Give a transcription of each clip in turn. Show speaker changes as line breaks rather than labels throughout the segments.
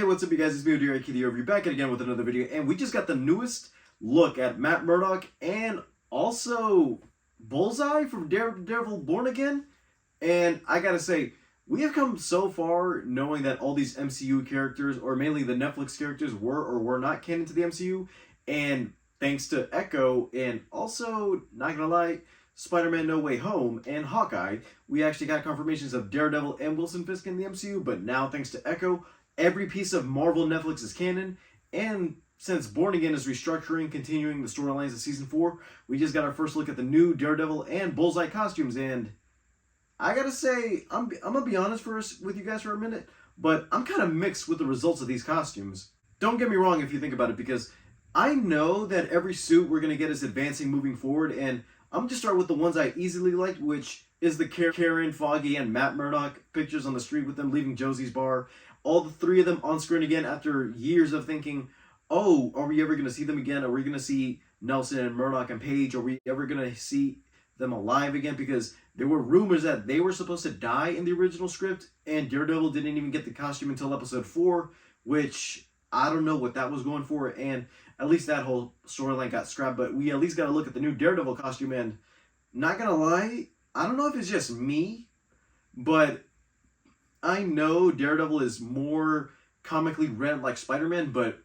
Hey, what's up you guys, it's me, Daredevil here, back again with another video, and we just got the newest look at Matt Murdock and also Bullseye from Daredevil Born Again. And I gotta say, we have come so far knowing that all these MCU characters, or mainly the Netflix characters, were or were not canon to the MCU, and thanks to Echo, and also, not gonna lie, Spider-Man No Way Home and Hawkeye, we actually got confirmations of Daredevil and Wilson Fisk in the MCU, but now thanks to Echo, every piece of Marvel Netflix is canon, and since Born Again is restructuring, continuing the storylines of Season 4, we just got our first look at the new Daredevil and Bullseye costumes, and I gotta say, I'm gonna be honest with you guys for a minute, but I'm kind of mixed with the results of these costumes. Don't get me wrong if you think about it, because I know that every suit we're gonna get is advancing moving forward, and I'm gonna start with the ones I easily liked, which is the Karen, Foggy, and Matt Murdock pictures on the street with them leaving Josie's bar. All the three of them on screen again after years of thinking, oh, are we ever going to see them again? Are we going to see Nelson and Murdock and Paige? Are we ever going to see them alive again? Because there were rumors that they were supposed to die in the original script, and Daredevil didn't even get the costume until episode 4, which I don't know what that was going for, and at least that whole storyline got scrapped, but we at least got to look at the new Daredevil costume, and not going to lie, I don't know if it's just me, but I know Daredevil is more comically red like Spider-Man, but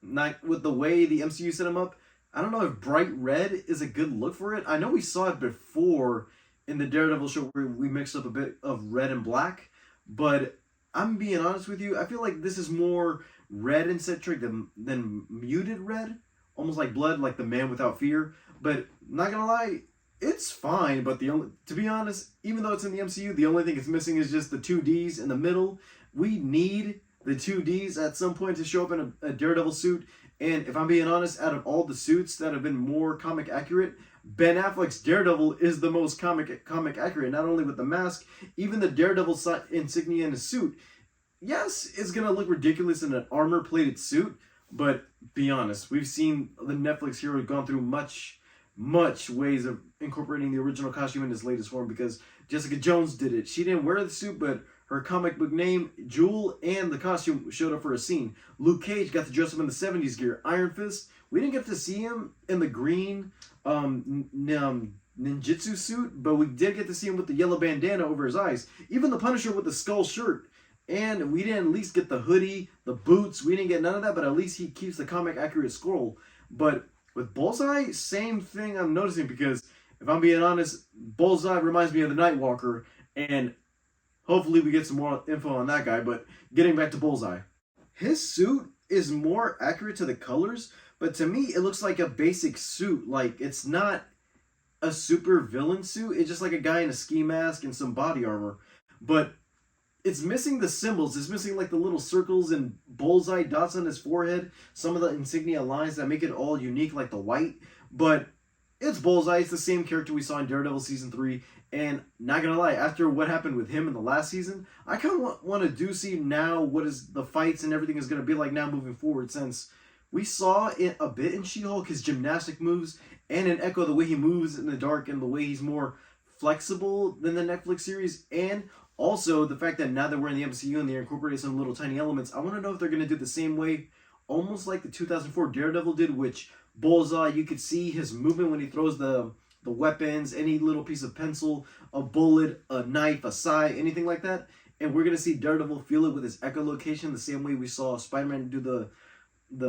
not with the way the MCU set him up. I don't know if bright red is a good look for it. I know we saw it before in the Daredevil show where we mixed up a bit of red and black, but I'm being honest with you, I feel like this is more red and centric than muted red, almost like Blood, like the Man Without Fear. But not gonna lie, it's fine, but to be honest, even though it's in the MCU, the only thing it's missing is just the 2Ds in the middle. We need the 2Ds at some point to show up in a Daredevil suit, and if I'm being honest, out of all the suits that have been more comic accurate, Ben Affleck's Daredevil is the most comic accurate, not only with the mask, even the Daredevil insignia in his suit. Yes, it's gonna look ridiculous in an armor-plated suit, but be honest, we've seen the Netflix hero gone through much ways of incorporating the original costume in its latest form, because Jessica Jones did it. She didn't wear the suit, but her comic book name, Jewel, and the costume showed up for a scene. Luke Cage got to dress up in the 70s gear. Iron Fist, we didn't get to see him in the green ninjutsu suit, but we did get to see him with the yellow bandana over his eyes. Even the Punisher with the skull shirt. And we didn't at least get the hoodie, the boots. We didn't get none of that, but at least he keeps the comic accurate scroll. But with Bullseye, same thing I'm noticing, because if I'm being honest, Bullseye reminds me of the Nightwalker, and hopefully we get some more info on that guy. But getting back to Bullseye, his suit is more accurate to the colors, but to me it looks like a basic suit. Like, it's not a super villain suit, it's just like a guy in a ski mask and some body armor. But it's missing the symbols. It's missing like the little circles and bullseye dots on his forehead. Some of the insignia lines that make it all unique, like the white. But it's Bullseye. It's the same character we saw in Daredevil Season 3. And not gonna lie, after what happened with him in the last season, I kind of want to see now what is the fights and everything is going to be like now moving forward, since we saw it a bit in She-Hulk, his gymnastic moves, and in Echo, the way he moves in the dark and the way he's more flexible than the Netflix series, and also, the fact that now that we're in the MCU and they incorporated some little tiny elements, I want to know if they're going to do the same way, almost like the 2004 Daredevil did, which Bullseye, you could see his movement when he throws the weapons, any little piece of pencil, a bullet, a knife, a sigh, anything like that. And we're going to see Daredevil feel it with his echolocation, the same way we saw Spider-Man do the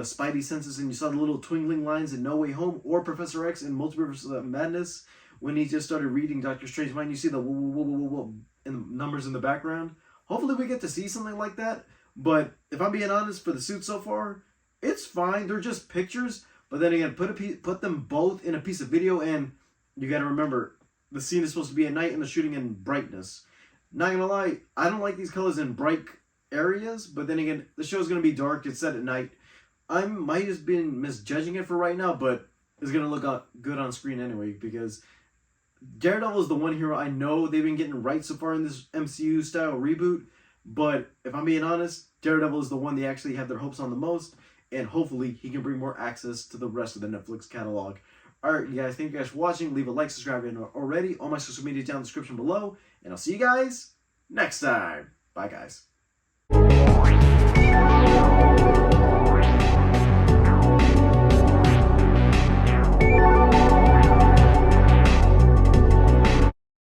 Spidey senses, and you saw the little twinkling lines in No Way Home, or Professor X in Multiverse of Madness, when he just started reading Doctor Strange's mind. You see the whoa, and numbers in the background. Hopefully we get to see something like that. But if I'm being honest, for the suit so far, it's fine. They're just pictures. But then again, put them both in a piece of video, and you got to remember, the scene is supposed to be at night and the shooting in brightness. Not gonna lie, I don't like these colors in bright areas. But then again, the show's gonna be dark. It's set at night. I might have been misjudging it for right now, but it's gonna look good on screen anyway, because Daredevil is the one hero I know they've been getting right so far in this MCU style reboot, but if I'm being honest, Daredevil is the one they actually have their hopes on the most, and hopefully he can bring more access to the rest of the Netflix catalog. Alright, you guys, thank you guys for watching. Leave a like, subscribe if you haven't already. All my social media down in the description below, and I'll see you guys next time. Bye, guys. guys.